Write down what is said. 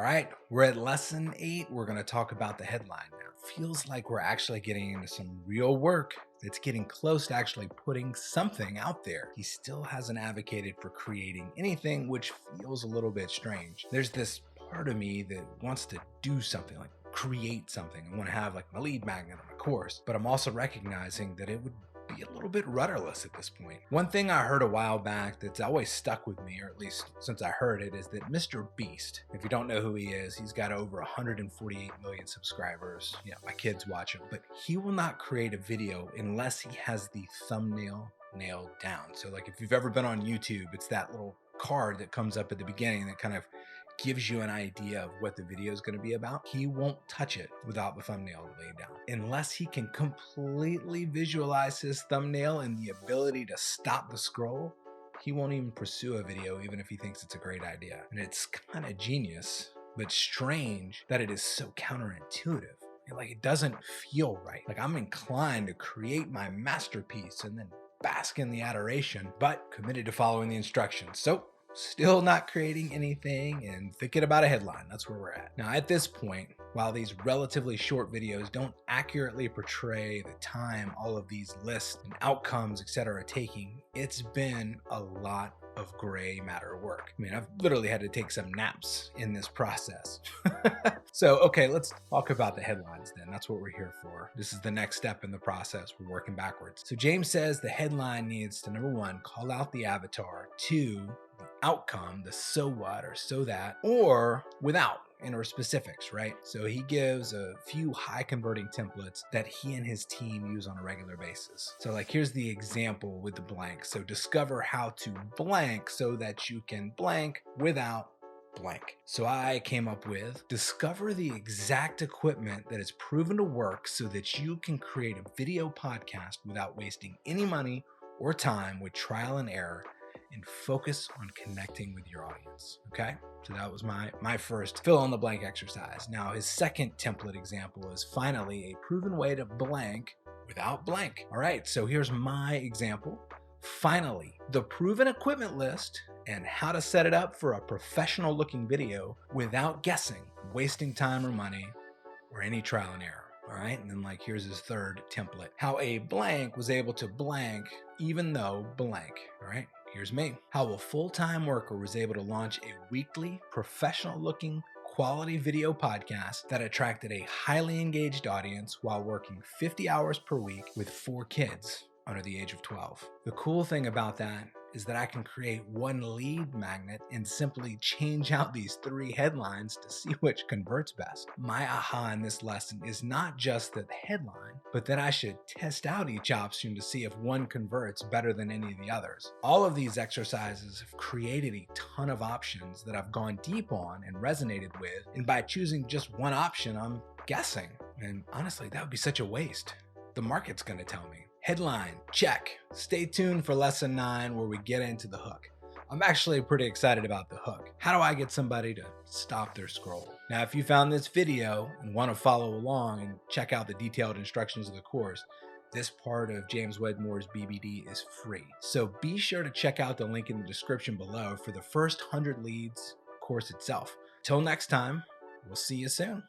All right, we're at lesson 8. We're going to talk about the headline now. Feels like we're actually getting into some real work that's getting close to actually putting something out there. He still hasn't advocated for creating anything, which feels a little bit strange. There's this part of me that wants to do something, like create something. I want to have like my lead magnet on my course, but I'm also recognizing that it would be a little bit rudderless at this point. One thing I heard a while back that's always stuck with me, or at least since I heard it, is that Mr. Beast, if you don't know who he is, he's got over 148 million subscribers. Yeah, my kids watch him, but he will not create a video unless he has the thumbnail nailed down. So like if you've ever been on YouTube, it's that little card that comes up at the beginning that kind of gives you an idea of what the video is going to be about. He won't touch it without the thumbnail laid down. Unless he can completely visualize his thumbnail and the ability to stop the scroll, he won't even pursue a video even if he thinks it's a great idea. And it's kind of genius, but strange that it is so counterintuitive. Like it doesn't feel right. Like I'm inclined to create my masterpiece and then bask in the adoration, but committed to following the instructions. So still not creating anything and thinking about a headline. That's where we're at. Now, at this point, while these relatively short videos don't accurately portray the time all of these lists and outcomes, etc., are taking, it's been a lot of gray matter work. I mean, I've literally had to take some naps in this process. So, okay, let's talk about the headlines then. That's what we're here for. This is the next step in the process. We're working backwards. So James says the headline needs to, number one, call out the avatar, two, outcome, the so what or so that, or without or specifics, right? So he gives a few high converting templates that he and his team use on a regular basis. So like here's the example with the blank. So discover how to blank so that you can blank without blank. So I came up with discover the exact equipment that is proven to work so that you can create a video podcast without wasting any money or time with trial and error, and focus on connecting with your audience. Okay, so that was my first fill in the blank exercise. Now his second template example is finally a proven way to blank without blank. All right, so here's my example. Finally, the proven equipment list and how to set it up for a professional looking video without guessing, wasting time or money, or any trial and error. All right, and then like here's his third template. How a blank was able to blank even though blank. All right, here's me. How a full-time worker was able to launch a weekly, professional-looking, quality video podcast that attracted a highly engaged audience while working 50 hours per week with 4 kids under the age of 12. The cool thing about that is that I can create one lead magnet and simply change out these 3 headlines to see which converts best. My aha in this lesson is not just the headline, but that I should test out each option to see if one converts better than any of the others. All of these exercises have created a ton of options that I've gone deep on and resonated with, and by choosing just one option, I'm guessing. And honestly, that would be such a waste. The market's gonna tell me. Headline, check. Stay tuned for lesson 9 where we get into the hook. I'm actually pretty excited about the hook. How do I get somebody to stop their scroll? Now, if you found this video and want to follow along and check out the detailed instructions of the course, this part of James Wedmore's BBD is free. So be sure to check out the link in the description below for the first 100 leads course itself. Till next time, we'll see you soon.